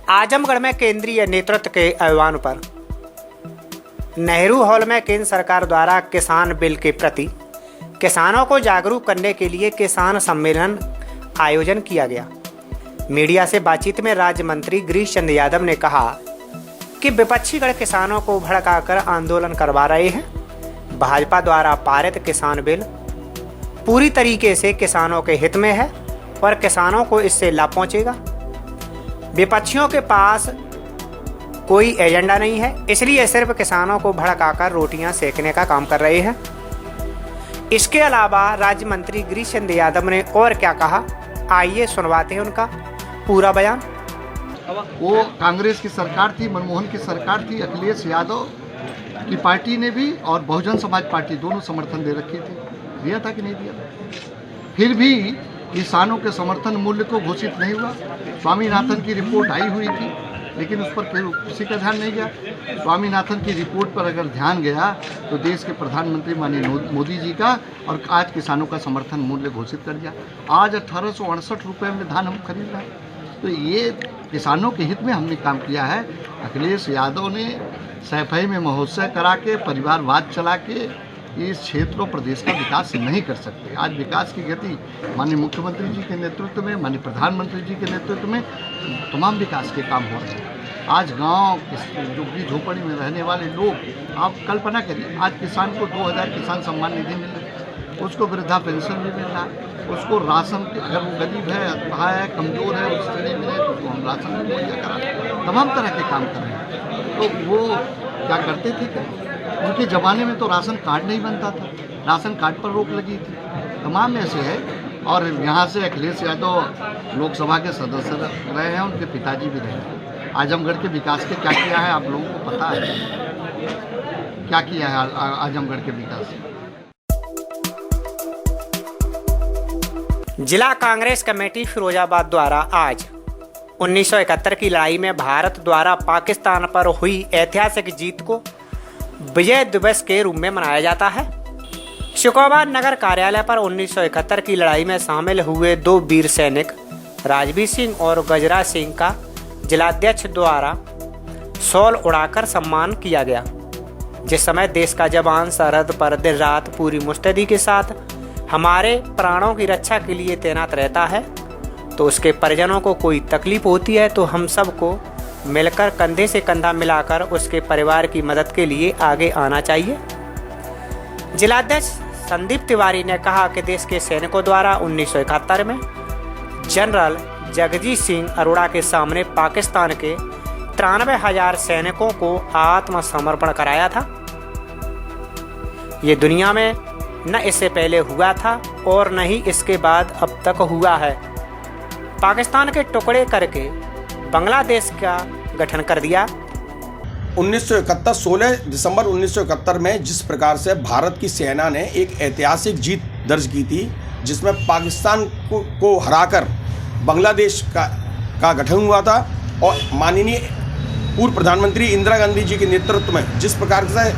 आजमगढ़ में केंद्रीय नेतृत्व के आह्वान पर नेहरू हॉल में केंद्र सरकार द्वारा किसान बिल के प्रति किसानों को जागरूक करने के लिए किसान सम्मेलन आयोजन किया गया। मीडिया से बातचीत में राज्य मंत्री गिरीश चंद्र यादव ने कहा कि विपक्षी गण किसानों को भड़काकर आंदोलन करवा रहे हैं। भाजपा द्वारा पारित किसान बिल पूरी तरीके से किसानों के हित में है और किसानों को इससे लाभ पहुंचेगा। विपक्षियों के पास कोई एजेंडा नहीं है, इसलिए सिर्फ किसानों को भड़काकर रोटियां सेकने का काम कर रहे हैं। इसके अलावा राज्य मंत्री गिरीश चंद्र यादव ने और क्या कहा, आइए सुनवाते हैं उनका पूरा बयान। वो कांग्रेस की सरकार थी, मनमोहन की सरकार थी, अखिलेश यादव की पार्टी ने भी और बहुजन समाज पार्टी दोनों समर्थन दे रखी थी। दिया था कि नहीं दिया था? फिर भी किसानों के समर्थन मूल्य को घोषित नहीं हुआ। स्वामीनाथन की रिपोर्ट आई हुई थी, लेकिन उस पर किसी का ध्यान नहीं गया। स्वामीनाथन की रिपोर्ट पर अगर ध्यान गया तो देश के प्रधानमंत्री माननीय मोदी जी का और आज किसानों का समर्थन मूल्य घोषित कर दिया। आज 1868 रुपये में धान हम खरीद रहे हैं, तो ये किसानों के हित में हमने काम किया है। अखिलेश यादव ने सैफई में महोत्सव करा के परिवारवाद चला के इस क्षेत्र और प्रदेश का विकास नहीं कर सकते। आज विकास की गति माननीय मुख्यमंत्री जी के नेतृत्व में, माननीय प्रधानमंत्री जी के नेतृत्व में तमाम विकास के काम हो रहे हैं। आज गांव झुग्गी झोपड़ी में रहने वाले लोग, आप कल्पना करिए, आज किसान को 2000 किसान सम्मान निधि मिल रही है, उसको वृद्धा पेंशन भी मिल रहा है, उसको राशन, अगर वो गरीब है, असहाय है, कमज़ोर है, उस नहीं मिले तो उसको हम राशन भी मुहैया करा, तमाम तरह के काम कर रहे हैं। तो वो क्या करते थे क्या? उनके ज़माने में तो राशन कार्ड नहीं बनता था, राशन कार्ड पर रोक लगी थी। तमाम ऐसे है। और यहाँ से अखिलेश यादव लोकसभा के सदस्य रहे हैं, उनके पिताजी भी रहे हैं। आजमगढ़ के विकास के क्या किया है आप लोगों को पता है? क्या किया है आजमगढ़ के विकास? जिला कांग्रेस कमेटी फिरोजाबाद द्वारा आज 1971 की लड़ाई में भारत द्वारा पाकिस्तान पर हुई ऐतिहासिक जीत को विजय दिवस के रूप में मनाया जाता है। शिकोहाबाद नगर कार्यालय पर 1971 की लड़ाई में शामिल हुए दो वीर सैनिक राजवीर सिंह और गजराज सिंह का जिलाध्यक्ष द्वारा शॉल उड़ाकर सम्मान किया गया। जिस समय देश का जवान सरहद पर दिन रात पूरी मुस्तैदी के साथ हमारे प्राणों की रक्षा के लिए तैनात रहता है, तो उसके परिजनों को कोई तकलीफ होती है तो हम सबको मिलकर कंधे से कंधा मिलाकर उसके परिवार की मदद के लिए आगे आना चाहिए। जिलाध्यक्ष संदीप तिवारी ने कहा कि देश के सैनिकों द्वारा 1971 में जनरल जगजीत सिंह अरोड़ा के सामने पाकिस्तान के 93,000 सैनिकों को आत्मसमर्पण कराया था। ये दुनिया में न इससे पहले हुआ था और न ही इसके बाद अब तक हुआ है। पाकिस्तान के टुकड़े करके बांग्लादेश का गठन कर दिया। 1971 16 दिसंबर 1971 में जिस प्रकार से भारत की सेना ने एक ऐतिहासिक जीत दर्ज की थी, जिसमें पाकिस्तान को हराकर बांग्लादेश का गठन हुआ था, और माननीय पूर्व प्रधानमंत्री इंदिरा गांधी जी के नेतृत्व में जिस प्रकार से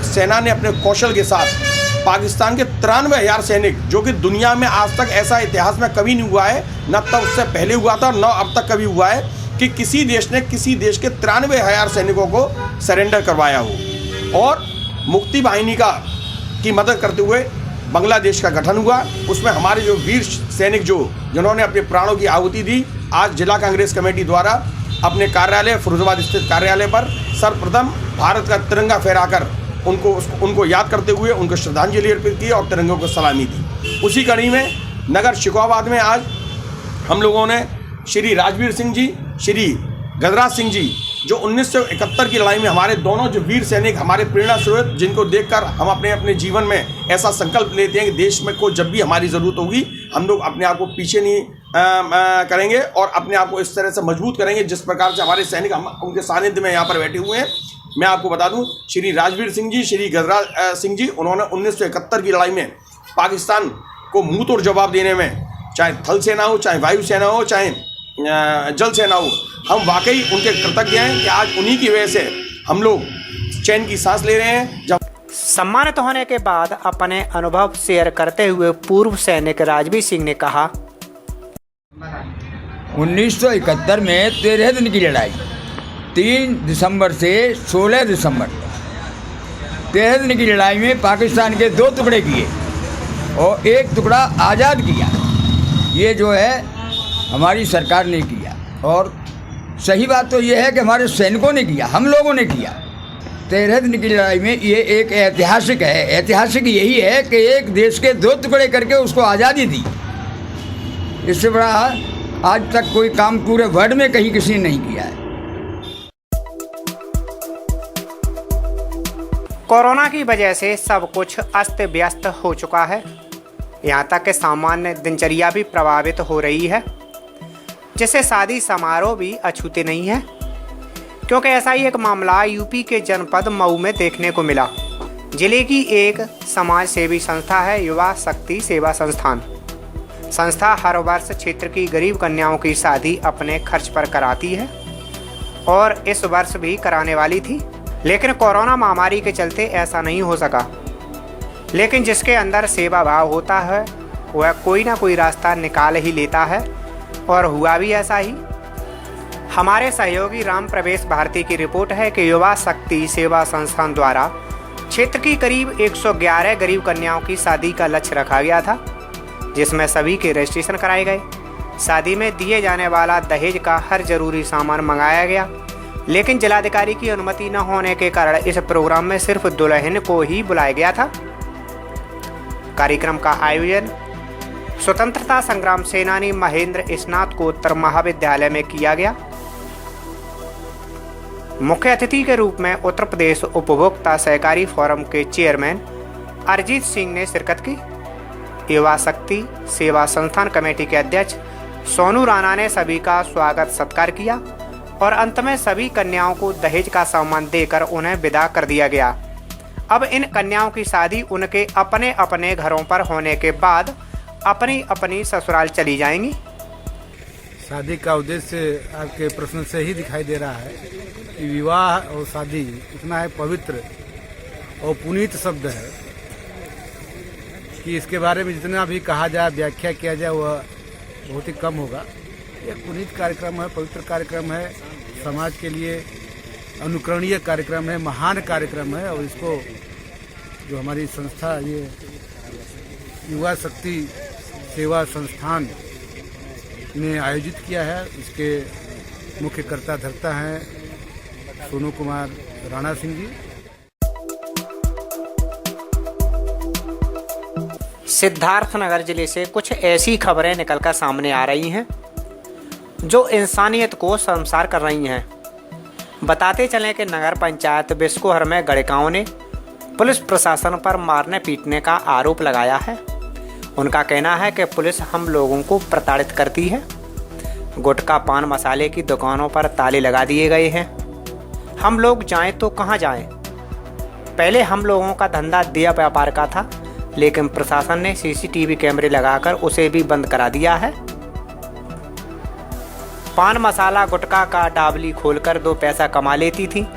सेना ने अपने कौशल के साथ पाकिस्तान के 93,000 सैनिक, जो कि दुनिया में आज तक ऐसा इतिहास में कभी नहीं हुआ है, न तब उससे पहले हुआ था न अब तक कभी हुआ है कि किसी देश ने किसी देश के 93,000 सैनिकों को सरेंडर करवाया हो। और मुक्ति वाहिनी की मदद करते हुए बांग्लादेश का गठन हुआ। उसमें हमारे जो वीर सैनिक जिन्होंने अपने प्राणों की आहुति दी, आज जिला कांग्रेस कमेटी द्वारा अपने कार्यालय फिरोजाबाद स्थित कार्यालय पर सर्वप्रथम भारत का तिरंगा फहराकर उनको याद करते हुए उनको श्रद्धांजलि अर्पित की और तिरंगे को सलामी दी। उसी कड़ी में नगर शिकोहाबाद में आज हम लोगों ने श्री राजवीर सिंह जी, श्री गजराज सिंह जी, जो 1971 की लड़ाई में हमारे दोनों जो वीर सैनिक, हमारे प्रेरणा स्रोत, जिनको देखकर हम अपने जीवन में ऐसा संकल्प लेते हैं कि देश में को जब भी हमारी ज़रूरत होगी हम लोग अपने आप को पीछे नहीं करेंगे और अपने आप को इस तरह से मजबूत करेंगे जिस प्रकार से हमारे सैनिक हम उनके सानिध्य में यहाँ पर बैठे हुए हैं। मैं आपको बता दूं, श्री राजवीर सिंह जी, श्री गजराज सिंह जी, उन्होंने 1971 की लड़ाई में पाकिस्तान को मुंह तोड़ जवाब देने में, चाहे थल सेना हो, चाहे वायु सेना हो, चाहे जल सेना हो, हम वाकई उनके कृतज्ञ हैं कि आज उन्हीं की वजह से हम लोग चैन की सांस ले रहे हैं। जब सम्मानित होने के बाद अपने अनुभव शेयर करते हुए पूर्व सैनिक राजवीर सिंह ने कहा, 1971 में 13 दिन की लड़ाई, 3 दिसंबर से 16 दिसंबर, 13 दिन की लड़ाई में पाकिस्तान के 2 टुकड़े किए और 1 टुकड़ा आज़ाद किया। ये जो है हमारी सरकार ने किया, और सही बात तो ये है कि हमारे सैनिकों ने किया, हम लोगों ने किया। 13 दिन की लड़ाई में ये एक ऐतिहासिक है। ऐतिहासिक यही है कि एक देश के 2 टुकड़े करके उसको आज़ादी दी। इससे बड़ा आज तक कोई काम पूरे वर्ल्ड में कहीं किसी ने नहीं किया है। कोरोना की वजह से सब कुछ अस्त व्यस्त हो चुका है। यहाँ तक कि सामान्य दिनचर्या भी प्रभावित हो रही है, जिससे शादी समारोह भी अछूते नहीं है। क्योंकि ऐसा ही एक मामला यूपी के जनपद मऊ में देखने को मिला। जिले की एक समाज सेवी संस्था है युवा शक्ति सेवा संस्थान। संस्था हर वर्ष क्षेत्र की गरीब कन्याओं की शादी अपने खर्च पर कराती है और इस वर्ष भी कराने वाली थी, लेकिन कोरोना महामारी के चलते ऐसा नहीं हो सका। लेकिन जिसके अंदर सेवा भाव होता है वह कोई ना कोई रास्ता निकाल ही लेता है, और हुआ भी ऐसा ही। हमारे सहयोगी राम प्रवेश भारती की रिपोर्ट है कि युवा शक्ति सेवा संस्थान द्वारा क्षेत्र की करीब 111 गरीब कन्याओं की शादी का लक्ष्य रखा गया था, जिसमें सभी के रजिस्ट्रेशन कराए गए। शादी में दिए जाने वाला दहेज का हर जरूरी सामान मंगाया गया, लेकिन जिलाधिकारी की अनुमति न होने के कारण इस प्रोग्राम में सिर्फ दुल्हन को ही बुलाया गया था। कार्यक्रम का आयोजन स्वतंत्रता संग्राम सेनानी महेंद्र स्नातकोत्तर महाविद्यालय में किया गया। मुख्य अतिथि के रूप में उत्तर प्रदेश उपभोक्ता सहकारी फोरम के चेयरमैन अरिजीत सिंह ने शिरकत की। युवा शक्ति सेवा संस्थान कमेटी के अध्यक्ष सोनू राणा ने सभी का स्वागत सत्कार किया और अंत में सभी कन्याओं को दहेज का सामान देकर उन्हें विदा कर दिया गया। अब इन कन्याओं की शादी उनके अपने अपने घरों पर होने के बाद अपनी अपनी ससुराल चली जाएंगी। शादी का उद्देश्य आपके प्रश्न से ही दिखाई दे रहा है कि विवाह और शादी इतना है पवित्र और पुनीत शब्द है कि इसके बारे में जितना भी कहा जाए, व्याख्या किया जाए, वह बहुत ही कम होगा। एक पुनीत कार्यक्रम है, पवित्र कार्यक्रम है, समाज के लिए अनुकरणीय कार्यक्रम है, महान कार्यक्रम है। और इसको जो हमारी संस्था ये युवा शक्ति सेवा संस्थान ने आयोजित किया है, इसके मुख्य कर्ता धर्ता हैं सोनू कुमार राणा सिंह जी। सिद्धार्थनगर जिले से कुछ ऐसी खबरें निकलकर सामने आ रही हैं जो इंसानियत को शर्मसार कर रही हैं। बताते चलें कि नगर पंचायत बिस्कोहर में गड़काओं ने पुलिस प्रशासन पर मारने पीटने का आरोप लगाया है। उनका कहना है कि पुलिस हम लोगों को प्रताड़ित करती है। गुटखा पान मसाले की दुकानों पर ताले लगा दिए गए हैं। हम लोग जाएं तो कहां जाएं? पहले हम लोगों का धंधा दिया व्यापार का था, लेकिन प्रशासन ने सीसीटीवी कैमरे लगाकर उसे भी बंद करा दिया है। पान मसाला गुटखा का डाबली खोलकर 2 पैसा कमा लेती थी,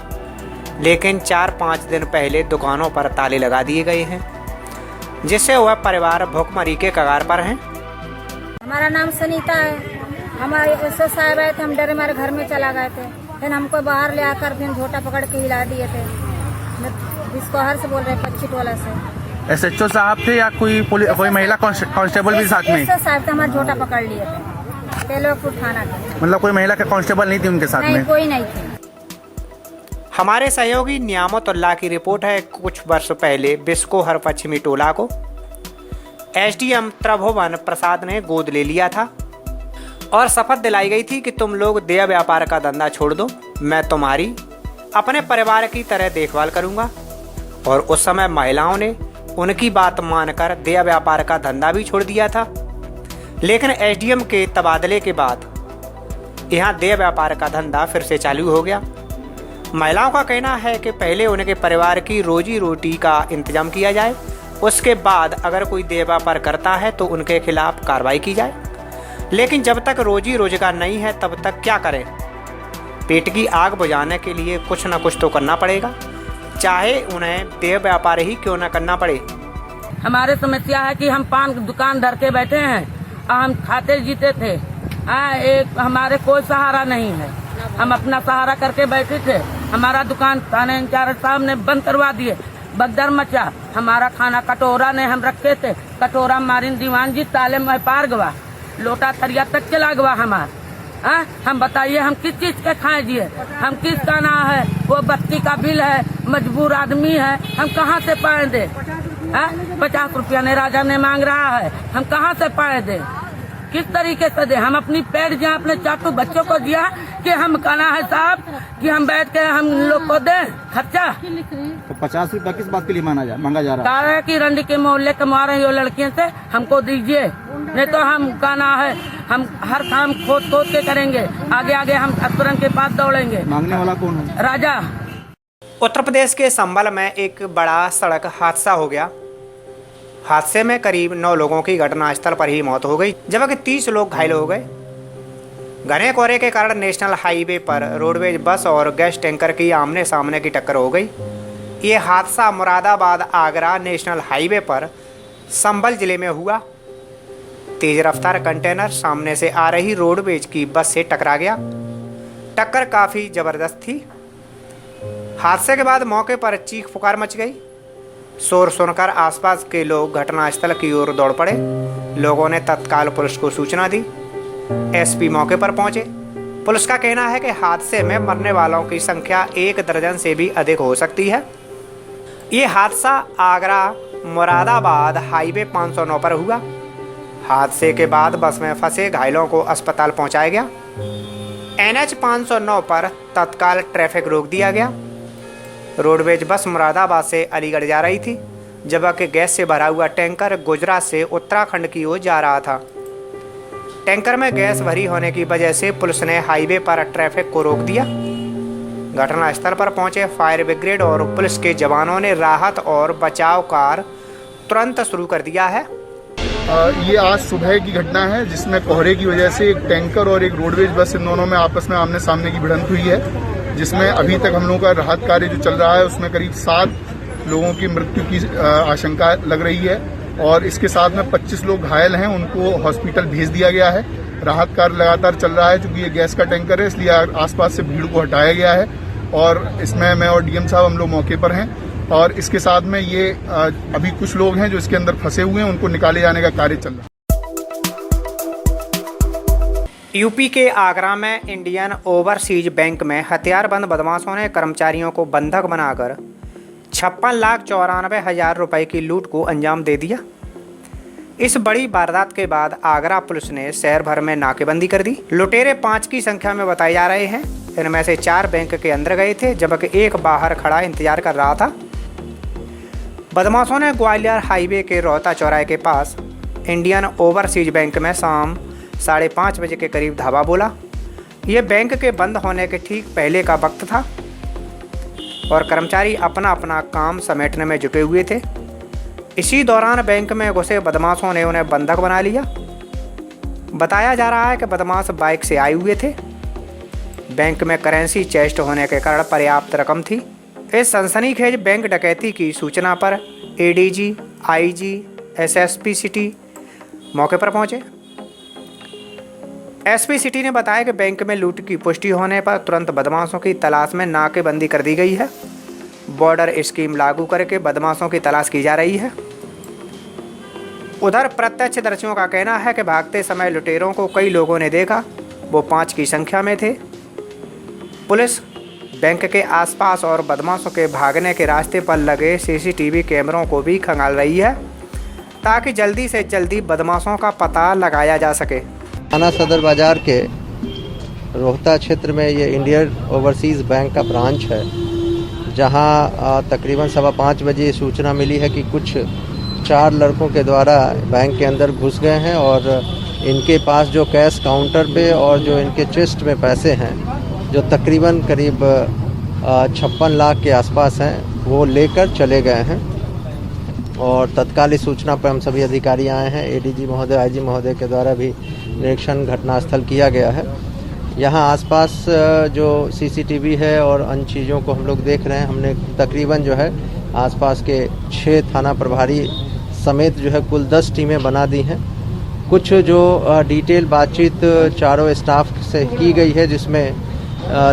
लेकिन 4-5 दिन पहले दुकानों पर ताले लगा दिए गए हैं, जिससे वह परिवार भूखमरी के कगार पर हैं। हमारा नाम सुनीता है। हमारे एसओ साहब आए थे, हम डरे हमारे घर में चला गए थे। फिर हमको बाहर ले आकर फिर झोटा पकड़ के हिला दिए थे। बिस्कोहर से बोल रहे, पच्ची टोला से। एसएचओ साहब थे या कोई महिला कांस्टेबल भी साथ में? एसओ साहब थे, हमारा झोटा पकड़ लिए थे। तेलवापुर थाना थे। मतलब कोई महिला का कांस्टेबल नहीं थी उनके साथ में? नहीं, कोई नहीं थी। हमारे सहयोगी नियामतुल्लाह की रिपोर्ट है। कुछ वर्ष पहले बिस्कोहर पश्चिमी टोला को एसडीएम त्रिभुवन प्रसाद ने गोद ले लिया था और शपथ दिलाई गई थी कि तुम लोग देह व्यापार का धंधा छोड़ दो, मैं तुम्हारी अपने परिवार की तरह देखभाल करूंगा। और उस समय महिलाओं ने उनकी बात मानकर देह व्यापार का धंधा भी छोड़ दिया था। लेकिन एसडीएम के तबादले के बाद यहाँ देह व्यापार का धंधा फिर से चालू हो गया। महिलाओं का कहना है कि पहले उनके परिवार की रोजी रोटी का इंतजाम किया जाए, उसके बाद अगर कोई देह व्यापार करता है तो उनके खिलाफ कार्रवाई की जाए। लेकिन जब तक रोजी रोजगार नहीं है तब तक क्या करें? पेट की आग बुझाने के लिए कुछ न कुछ तो करना पड़ेगा, चाहे उन्हें देह व्यापार ही क्यों न करना पड़े। हमारे समस्या है कि हम पान दुकान धर के बैठे हैं और हम खाते जीते थे। हाँ, एक हमारे कोई सहारा नहीं है। हम अपना सहारा करके बैठे थे। हमारा दुकान थाने इंचार्ज साहब ने बंद करवा दिए। बगदर मचा। हमारा खाना कटोरा ने हम रखे थे, कटोरा मारिन दीवान जी ताले में पार गवा, लोटा थरिया तक चला गवा हमार। हम बताइए हम किस चीज के खाए जिए? हम किस का ना है? वो बत्ती का बिल है, मजबूर आदमी है, हम कहाँ से पाए दे? 50 रुपया ने राजा ने मांग रहा है, हम कहाँ से पाए दे? किस तरीके से दे? हम अपनी पेट जहाँ अपने चाटू बच्चों को दिया कि हम कहना है साहब कि हम बैठ के हम लोग को दे खर्चा। तो 50 रुपया किस बात के लिए मांगा जा रहा है? कि रंडी के मोहल्ले कमा रही हो लड़कियों से, हमको दीजिए, नहीं तो हम कहना है हम हर काम खोद के करेंगे। आगे आगे हम अफसरन के पास दौड़ेंगे। मांगने वाला कौन है? राजा। उत्तर प्रदेश के संभल में एक बड़ा सड़क हादसा हो गया। हादसे में करीब 9 लोगों की घटनास्थल पर ही मौत हो गई, जबकि 30 लोग घायल हो गए। घने कोहरे के कारण नेशनल हाईवे पर रोडवेज बस और गैस टैंकर की आमने सामने की टक्कर हो गई। ये हादसा मुरादाबाद आगरा नेशनल हाईवे पर संभल जिले में हुआ। तेज रफ्तार कंटेनर सामने से आ रही रोडवेज की बस से टकरा गया। टक्कर काफ़ी ज़बरदस्त थी। हादसे के बाद मौके पर चीख पुकार मच गई। शोर सुनकर आसपास के लोग घटनास्थल की ओर दौड़ पड़े। लोगों ने तत्काल पुलिस को सूचना दी। एसपी मौके पर पहुंचे। पुलिस का कहना है कि हादसे में मरने वालों की संख्या 1 दर्जन से भी अधिक हो सकती है। ये हादसा आगरा मुरादाबाद हाईवे 509 पर हुआ। हादसे के बाद बस में फंसे घायलों को अस्पताल पहुंचाया गया। NH 509 पर तत्काल ट्रैफिक रोक दिया गया। रोडवेज बस मुरादाबाद से अलीगढ़ जा रही थी, जबकि गैस से भरा हुआ टैंकर गुजरात से उत्तराखंड की ओर जा रहा था। टैंकर में गैस भरी होने की वजह से पुलिस ने हाईवे पर ट्रैफिक को रोक दिया। घटनास्थल पर पहुंचे फायर ब्रिगेड और पुलिस के जवानों ने राहत और बचाव कार्य तुरंत शुरू कर दिया है। ये आज सुबह की घटना है, जिसमें कोहरे की वजह से एक टैंकर और एक रोडवेज बस, इन दोनों में आपस में आमने सामने की भिड़ंत हुई है, जिसमें अभी तक हम लोगों का राहत कार्य जो चल रहा है उसमें करीब 7 लोगों की मृत्यु की आशंका लग रही है और इसके साथ में 25 लोग घायल हैं, उनको हॉस्पिटल भेज दिया गया है। राहत कार्य लगातार चल रहा है। चूंकि ये गैस का टैंकर है, इसलिए आसपास से भीड़ को हटाया गया है और इसमें मैं और डीएम साहब हम लोग मौके पर हैं और इसके साथ में ये अभी कुछ लोग हैं जो इसके अंदर फंसे हुए हैं, उनको निकाले जाने का कार्य चल रहा है। यूपी के आगरा में इंडियन ओवरसीज बैंक में हथियारबंद बदमाशों ने कर्मचारियों को बंधक बनाकर 56,94,000 रुपए की लूट को अंजाम दे दिया। इस बड़ी वारदात के बाद आगरा पुलिस ने शहर भर में नाकेबंदी कर दी। लुटेरे 5 की संख्या में बताए जा रहे हैं। इनमें से 4 बैंक के अंदर गए थे, जबकि एक बाहर खड़ा इंतजार कर रहा था। बदमाशों ने ग्वालियर हाईवे के रोहता चौराहे के पास इंडियन ओवरसीज बैंक में शाम 5:30 बजे के करीब धावा बोला। यह बैंक के बंद होने के ठीक पहले का वक्त था और कर्मचारी अपना अपना काम समेटने में जुटे हुए थे। इसी दौरान बैंक में घुसे बदमाशों ने उन्हें बंधक बना लिया। बताया जा रहा है कि बदमाश बाइक से आए हुए थे। बैंक में करेंसी चेस्ट होने के कारण पर्याप्त रकम थी। इस सनसनीखेज बैंक डकैती की सूचना पर ADG, IG, SSP सिटी मौके पर पहुंचे। SP सिटी ने बताया कि बैंक में लूट की पुष्टि होने पर तुरंत बदमाशों की तलाश में नाकेबंदी कर दी गई है। बॉर्डर स्कीम लागू करके बदमाशों की तलाश की जा रही है। उधर प्रत्यक्षदर्शियों का कहना है कि भागते समय लुटेरों को कई लोगों ने देखा। वो 5 की संख्या में थे। पुलिस बैंक के आसपास और बदमाशों के भागने के रास्ते पर लगे CCTV कैमरों को भी खंगाल रही है, ताकि जल्दी से जल्दी बदमाशों का पता लगाया जा सके। थाना सदर बाजार के रोहता क्षेत्र में ये इंडियन ओवरसीज़ बैंक का ब्रांच है, जहां तकरीबन 5:15 बजे सूचना मिली है कि कुछ 4 लड़कों के द्वारा बैंक के अंदर घुस गए हैं और इनके पास जो कैश काउंटर पे और जो इनके चेस्ट में पैसे हैं, जो तकरीबन करीब 56 लाख के आसपास हैं, वो लेकर चले गए हैं। और तत्काल इस सूचना पर हम सभी अधिकारी आए हैं। ADG महोदय, IG महोदय के द्वारा भी निरीक्षण घटनास्थल किया गया है। यहाँ आसपास जो CCTV है और अन्य चीज़ों को हम लोग देख रहे हैं। हमने तकरीबन जो है आसपास के 6 थाना प्रभारी समेत जो है कुल 10 टीमें बना दी हैं कुछ जो डिटेल बातचीत चारों स्टाफ से की गई है, जिसमें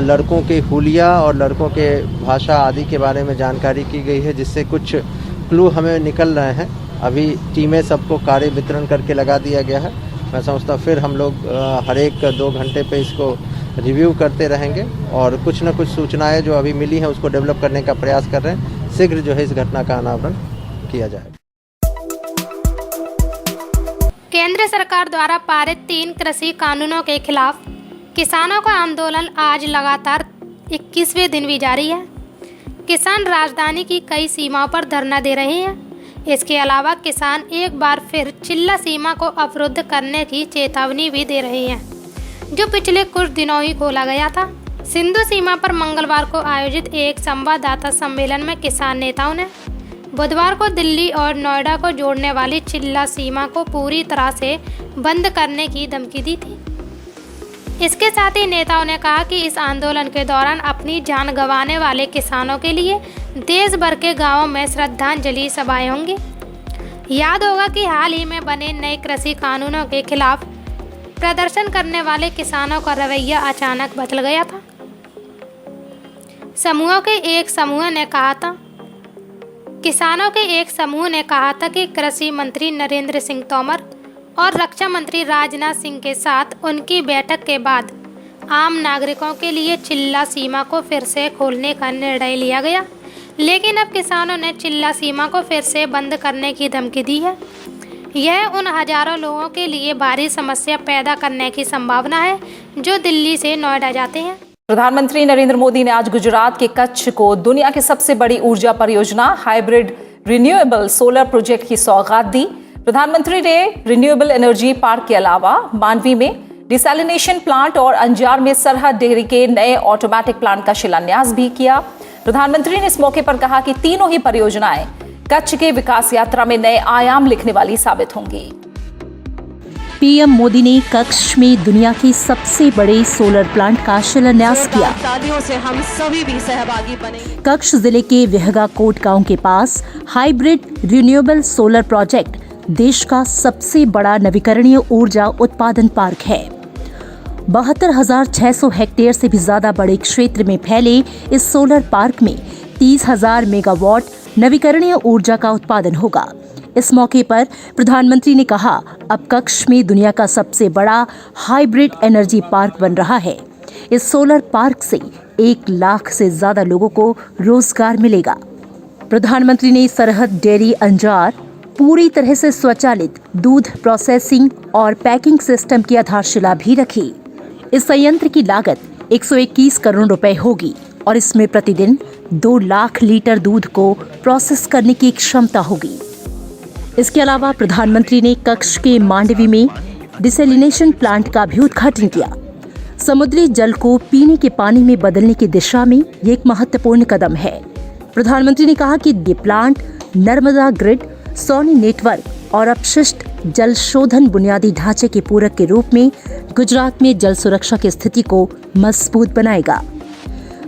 लड़कों के हुलिया और लड़कों के भाषा आदि के बारे में जानकारी की गई है, जिससे कुछ क्लू हमें निकल रहे हैं। अभी टीमें सबको कार्य वितरण करके लगा दिया गया है। मैं समझता हूँ फिर हम लोग हर एक 2 घंटे पे इसको रिव्यू करते रहेंगे और कुछ न कुछ सूचनाएं जो अभी मिली हैं उसको डेवलप करने का प्रयास कर रहे हैं। शीघ्र जो है इस घटना का अनावरण किया जाएगा। केंद्र सरकार द्वारा पारित 3 कृषि कानूनों के खिलाफ किसानों का आंदोलन आज लगातार 21वें दिन भी जारी है। किसान राजधानी की कई सीमाओं पर धरना दे रहे हैं। इसके अलावा किसान एक बार फिर चिल्ला सीमा को अवरुद्ध करने की चेतावनी भी दे रहे हैं, जो पिछले कुछ दिनों ही खोला गया था। सिंधु सीमा पर मंगलवार को आयोजित एक संवाददाता सम्मेलन में किसान नेताओं ने बुधवार को दिल्ली और नोएडा को जोड़ने वाली चिल्ला सीमा को पूरी तरह से बंद करने की धमकी दी थी। इसके साथ ही नेताओं ने कहा कि इस आंदोलन के दौरान अपनी जान गंवाने वाले किसानों के लिए देश भर के गांवों में श्रद्धांजलि सभाएं होंगी। याद होगा कि हाल ही में बने नए कृषि कानूनों के खिलाफ प्रदर्शन करने वाले किसानों का रवैया अचानक बदल गया था। किसानों के एक समूह ने कहा था कि कृषि मंत्री नरेंद्र सिंह तोमर और रक्षा मंत्री राजनाथ सिंह के साथ उनकी बैठक के बाद आम नागरिकों के लिए चिल्ला सीमा को फिर से खोलने का निर्णय लिया गया, लेकिन अब किसानों ने चिल्ला सीमा को फिर से बंद करने की धमकी दी है। यह उन हजारों लोगों के लिए भारी समस्या पैदा करने की संभावना है जो दिल्ली से नोएडा जाते हैं। प्रधानमंत्री नरेंद्र मोदी ने आज गुजरात के कच्छ को दुनिया की सबसे बड़ी ऊर्जा परियोजना हाइब्रिड रिन्यूएबल सोलर प्रोजेक्ट की सौगात दी। प्रधानमंत्री ने रिन्यूएबल एनर्जी पार्क के अलावा मांडवी में डिसैलिनेशन प्लांट और अंजार में सरहद डेयरी के नए ऑटोमेटिक प्लांट का शिलान्यास भी किया। प्रधानमंत्री ने इस मौके पर कहा कि तीनों ही परियोजनाएं कच्छ के विकास यात्रा में नए आयाम लिखने वाली साबित होंगी। पीएम मोदी ने कच्छ में दुनिया के सबसे बड़े सोलर प्लांट का शिलान्यास किया। तालियों से हम सभी भी सहभागी बनेंगे। कच्छ जिले के विहगाकोट गांव के पास हाइब्रिड रिन्यूएबल सोलर प्रोजेक्ट देश का सबसे बड़ा नवीकरणीय ऊर्जा उत्पादन पार्क है। 72,600 हेक्टेयर से भी ज्यादा बड़े क्षेत्र में फैले इस सोलर पार्क में 30,000 मेगावाट नवीकरणीय ऊर्जा का उत्पादन होगा। इस मौके पर प्रधानमंत्री ने कहा, अब कच्छ में दुनिया का सबसे बड़ा हाइब्रिड एनर्जी पार्क बन रहा है। इस सोलर पार्क से 1 लाख से ज्यादा लोगों को रोजगार मिलेगा। प्रधानमंत्री ने सरहद डेयरी अंजार पूरी तरह से स्वचालित दूध प्रोसेसिंग और पैकिंग सिस्टम की आधारशिला भी रखी। इस संयंत्र की लागत 121 करोड़ रुपए होगी और इसमें प्रतिदिन 2 लाख लीटर दूध को प्रोसेस करने की क्षमता होगी। इसके अलावा प्रधानमंत्री ने कच्छ के मांडवी में डिसैलिनेशन प्लांट का भी उद्घाटन किया। समुद्री जल को पीने के पानी में बदलने की दिशा में ये एक महत्वपूर्ण कदम है। प्रधानमंत्री ने कहा कि ये plant Narmada grid, Sony network और अपशिष्ट जल शोधन बुनियादी ढांचे के पूरक के रूप में गुजरात में जल सुरक्षा की स्थिति को मजबूत बनाएगा,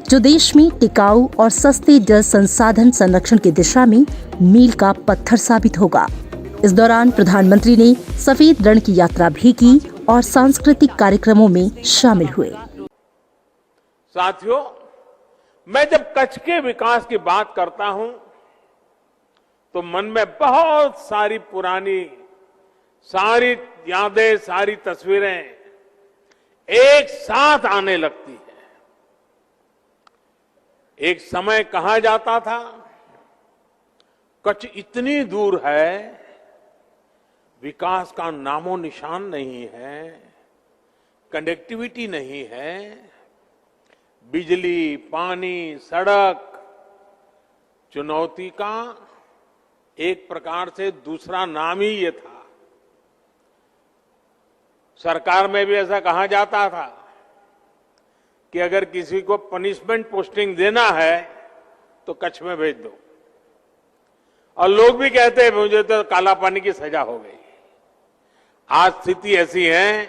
जो देश में टिकाऊ और सस्ते जल संसाधन संरक्षण की दिशा में मील का पत्थर साबित होगा। इस दौरान प्रधानमंत्री ने सफेद रण की यात्रा भी की और सांस्कृतिक कार्यक्रमों में शामिल हुए। साथियों, मैं जब कच्छ के विकास की बात करता हूं तो मन में बहुत सारी पुरानी सारी यादें, सारी तस्वीरें एक साथ आने लगती है। एक समय कहा जाता था कच्छ इतनी दूर है, विकास का नामो निशान नहीं है, कनेक्टिविटी नहीं है, बिजली, पानी, सड़क चुनौती का एक प्रकार से दूसरा नाम ही ये था। सरकार में भी ऐसा कहा जाता था कि अगर किसी को पनिशमेंट पोस्टिंग देना है तो कच्छ में भेज दो, और लोग भी कहते हैं मुझे तो काला पानी की सजा हो गई। आज स्थिति ऐसी है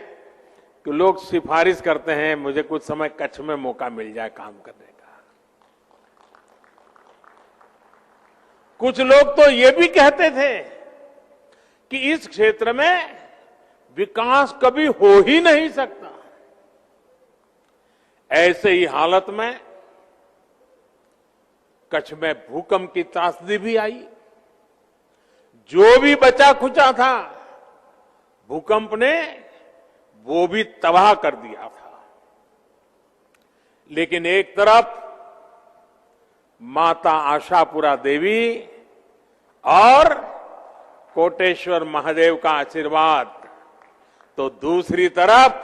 कि लोग सिफारिश करते हैं मुझे कुछ समय कच्छ में मौका मिल जाए काम करने का। कुछ लोग तो ये भी कहते थे कि इस क्षेत्र में विकास कभी हो ही नहीं सकता। ऐसे ही हालत में कच्छ में भूकंप की त्रासदी भी आई। जो भी बचा खुचा था भूकंप ने वो भी तबाह कर दिया था। लेकिन एक तरफ माता आशापुरा देवी और कोटेश्वर महादेव का आशीर्वाद, तो दूसरी तरफ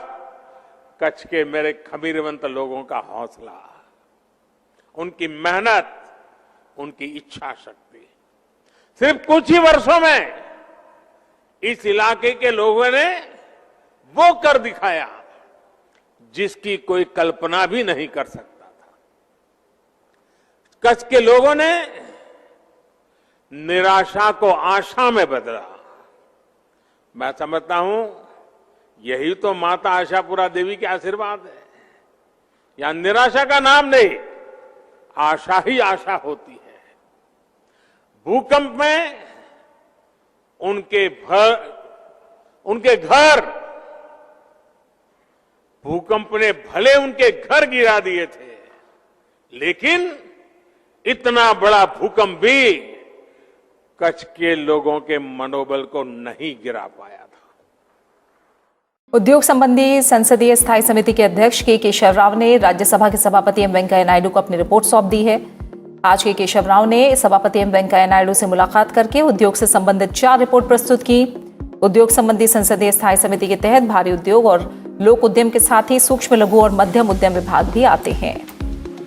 कच्छ के मेरे खमीरवंत लोगों का हौसला, उनकी मेहनत, उनकी इच्छा शक्ति। सिर्फ कुछ ही वर्षों में इस इलाके के लोगों ने वो कर दिखाया जिसकी कोई कल्पना भी नहीं कर सकता था। कच्छ के लोगों ने निराशा को आशा में बदला। मैं समझता हूं यही तो माता आशापुरा देवी के आशीर्वाद है। यहां निराशा का नाम नहीं, आशा ही आशा होती है। भूकंप में उनके घर भूकंप ने भले उनके घर गिरा दिए थे, लेकिन इतना बड़ा भूकंप भी कच्छ के लोगों के मनोबल को नहीं गिरा पाया था। उद्योग संबंधी संसदीय स्थायी समिति के अध्यक्ष के केशव राव ने राज्यसभा के सभापति एम वेंकैया नायडू को अपनी रिपोर्ट सौंप दी है। आज के केशव राव ने सभापति एम वेंकैया नायडू से मुलाकात करके उद्योग से संबंधित 4 रिपोर्ट प्रस्तुत की। उद्योग संबंधी संसदीय स्थायी समिति के तहत भारी उद्योग और लोक उद्यम के साथ ही सूक्ष्म लघु और मध्यम उद्यम विभाग भी आते हैं।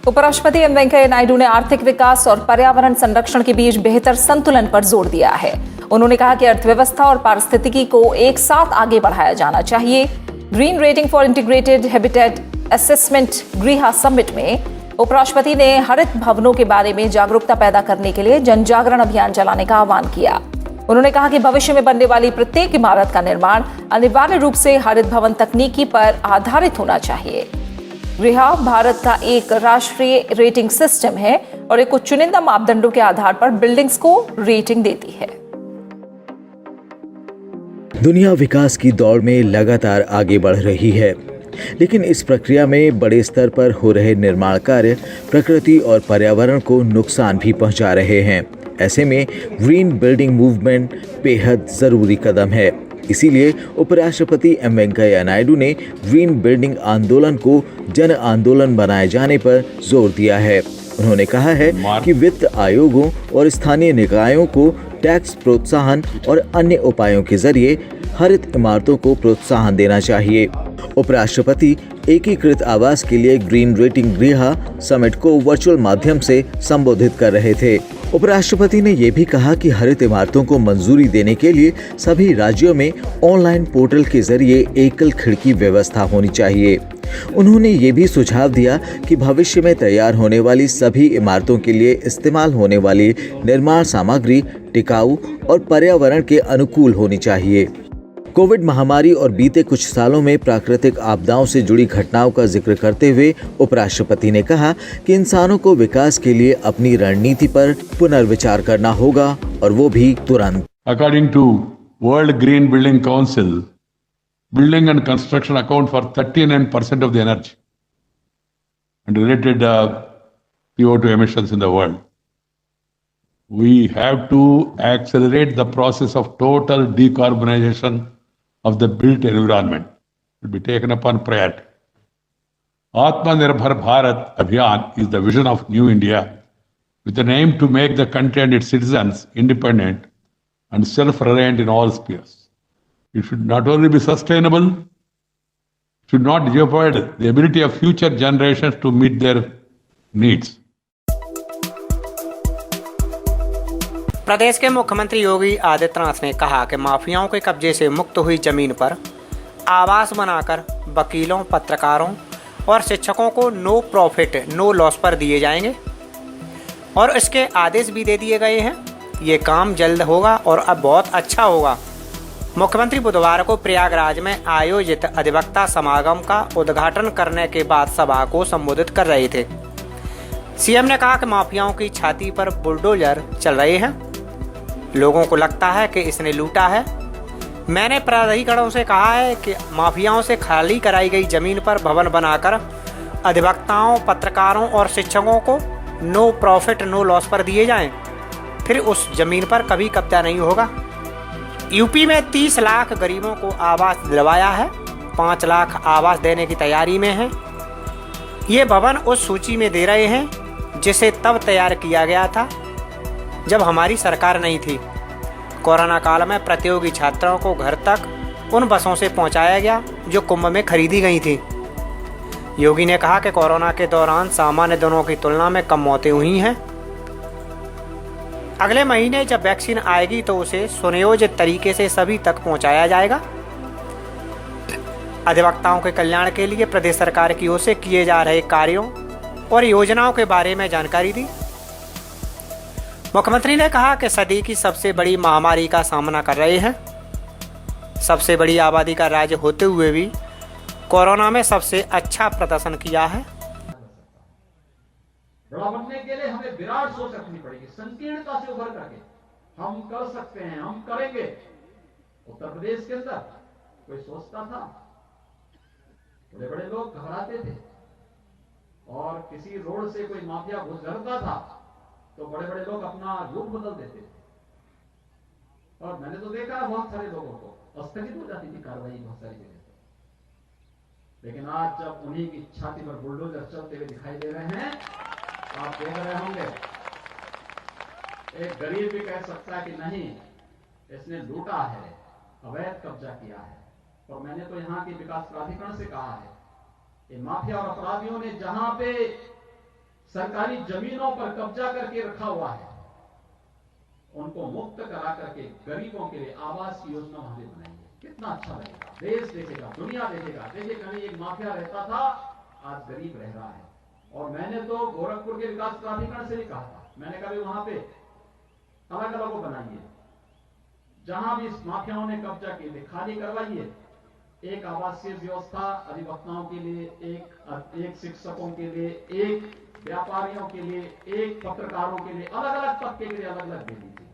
उपराष्ट्रपति एम वेंकैया नायडू ने आर्थिक विकास और पर्यावरण संरक्षण के बीच बेहतर संतुलन पर जोर दिया है। उन्होंने कहा कि अर्थव्यवस्था और पारिस्थितिकी को एक साथ आगे बढ़ाया जाना चाहिए। Green rating for integrated habitat assessment गृहा समिट में उपराष्ट्रपति ने हरित भवनों के बारे में जागरूकता पैदा करने के लिए जन जागरण अभियान चलाने का आह्वान किया। उन्होंने कहा कि भविष्य में बनने वाली प्रत्येक इमारत का निर्माण अनिवार्य रूप से हरित भवन तकनीकी पर आधारित होना चाहिए। गृहा भारत का एक राष्ट्रीय रेटिंग सिस्टम है और एक कुछ चुनिंदा मापदंडों के आधार पर बिल्डिंग्स को रेटिंग देती है। दुनिया विकास की दौड़ में लगातार आगे बढ़ रही है, लेकिन इस प्रक्रिया में बड़े स्तर पर हो रहे निर्माण कार्य प्रकृति और पर्यावरण को नुकसान भी पहुंचा रहे हैं। ऐसे में ग्रीन बिल्डिंग मूवमेंट बेहद जरूरी कदम है। इसीलिए उपराष्ट्रपति एम वेंकैया नायडू ने ग्रीन बिल्डिंग आंदोलन को जन आंदोलन बनाए जाने पर जोर दिया है। उन्होंने कहा है कि वित्त आयोगों और स्थानीय निकायों को टैक्स प्रोत्साहन और अन्य उपायों के जरिए हरित इमारतों को प्रोत्साहन देना चाहिए। उपराष्ट्रपति एकीकृत आवास के लिए ग्रीन रेटिंग गृहा समिट को वर्चुअल माध्यम से संबोधित कर रहे थे। उपराष्ट्रपति ने यह भी कहा कि हरित इमारतों को मंजूरी देने के लिए सभी राज्यों में ऑनलाइन पोर्टल के जरिए एकल खिड़की व्यवस्था होनी चाहिए। उन्होंने ये भी सुझाव दिया कि भविष्य में तैयार होने वाली सभी इमारतों के लिए इस्तेमाल होने वाली निर्माण सामग्री टिकाऊ और पर्यावरण के अनुकूल होनी चाहिए। कोविड महामारी और बीते कुछ सालों में प्राकृतिक आपदाओं से जुड़ी घटनाओं का जिक्र करते हुए उपराष्ट्रपति ने कहा कि इंसानों को विकास के लिए अपनी रणनीति पर पुनर्विचार करना होगा और वो भी तुरंत। According to World Green Building Council, building and construction account for 39% of the energy and related CO2 emissions in the world. We have to accelerate the process of total decarbonization of the built environment. It will be taken upon priority. Atmanirbhar Bharat Abhiyan is the vision of New India with an aim to make the country and its citizens independent and self-reliant in all spheres. It should not only be sustainable, it should not jeopardize the ability of future generations to meet their needs. प्रदेश के मुख्यमंत्री योगी आदित्यनाथ ने कहा कि माफियाओं के कब्जे से मुक्त हुई जमीन पर आवास बनाकर वकीलों, पत्रकारों और शिक्षकों को नो प्रॉफिट नो लॉस पर दिए जाएंगे और इसके आदेश भी दे दिए गए हैं। ये काम जल्द होगा और अब बहुत अच्छा होगा। मुख्यमंत्री बुधवार को प्रयागराज में आयोजित अधिवक्ता समागम का उद्घाटन करने के बाद सभा को संबोधित कर रहे थे। सीएम ने कहा कि माफियाओं की छाती पर बुलडोजर चल रहे हैं। लोगों को लगता है कि इसने लूटा है, मैंने प्राधिकरणों से कहा है कि माफियाओं से खाली कराई गई जमीन पर भवन बनाकर अधिवक्ताओं, पत्रकारों और शिक्षकों को नो प्रॉफिट नो लॉस पर दिए जाएं। फिर उस जमीन पर कभी कब्जा नहीं होगा। यूपी में 30 लाख गरीबों को आवास दिलवाया है, 5 लाख आवास देने की तैयारी में है। ये भवन उस सूची में दे रहे हैं जिसे तब तैयार किया गया था जब हमारी सरकार नहीं थी। कोरोना काल में प्रतियोगी छात्राओं को घर तक उन बसों से पहुंचाया गया जो कुंभ में खरीदी गई थी। योगी ने कहा कि कोरोना के दौरान सामान्य दिनों की तुलना में कम मौतें हुई हैं। अगले महीने जब वैक्सीन आएगी तो उसे सुनियोजित तरीके से सभी तक पहुंचाया जाएगा। अधिवक्ताओं के कल्याण के लिए प्रदेश सरकार की ओर से किए जा रहे कार्यों और योजनाओं के बारे में जानकारी दी। मुख्यमंत्री ने कहा कि सदी की सबसे बड़ी महामारी का सामना कर रहे हैं। सबसे बड़ी आबादी का राज्य होते हुए भी कोरोना में सबसे अच्छा प्रदर्शन किया है। बड़ा बनने के लिए हमें विराट सोच रखनी पड़ेगी, संकीर्णता से उभर करके हम कर सकते हैं, हम करेंगे। उत्तर प्रदेश के अंदर कोई सोचता था? बड़े बड़े लोग घबराते थे और किसी रोड से कोई माफिया गुजरता था तो बड़े बड़े लोग अपना रूप बदल देते थे। और मैंने तो देखा बहुत सारे लोगों को स्थगित हो जाती थी कार्रवाई बहुत सारी जगह पर। लेकिन आज जब उन्हीं की छाती पर बुलडोजर चलते हुए दिखाई दे रहे हैं, आप देख रहे होंगे, एक गरीब भी कह सकता है कि नहीं, इसने लूटा है, अवैध कब्जा किया है। और मैंने तो यहां के विकास प्राधिकरण से कहा है, ये माफिया और अपराधियों ने जहां पे सरकारी जमीनों पर कब्जा करके रखा हुआ है, उनको मुक्त करा करके गरीबों के लिए आवास की योजना वहां भी बनाई है। कितना अच्छा लगेगा, देश देखेगा, दुनिया देखेगा। देखिए कहीं एक माफिया रहता था, आज गरीब रह रहा है। और मैंने तो गोरखपुर के विकास प्राधिकरण से भी कहा था, मैंने कहा वहां पे अलग अलग वो बनाइए, जहां भी इस माफियाओं ने कब्जा किए थे खाली करवाइए। एक आवासीय व्यवस्था अधिवक्ताओं के लिए, एक शिक्षकों के लिए, एक व्यापारियों के लिए, एक पत्रकारों के लिए, अलग अलग तबके के लिए अलग अलग दे दीजिए।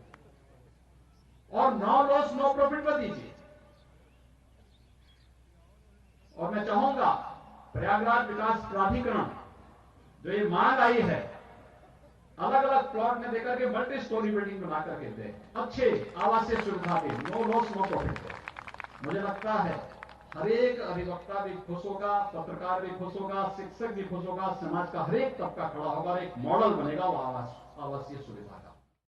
और नो लॉस नो प्रॉफिट पर दीजिए। और मैं चाहूंगा प्रयागराज विकास प्राधिकरण जो ये मांग आई है, अलग अलग प्लॉट में देकर के मल्टी स्टोरी बिल्डिंग बना करके दे, अच्छे आवासीय सुविधा दे, नो लॉस नो प्रॉफिट दे। मुझे लगता है हर एक अधिवक्ता भी खुश होगा, पत्रकार भी खुश होगा, शिक्षक भी खुश होगा, समाज का हर एक तबका खड़ा होगा और एक मॉडल बनेगा वो आवासीय सुविधा का।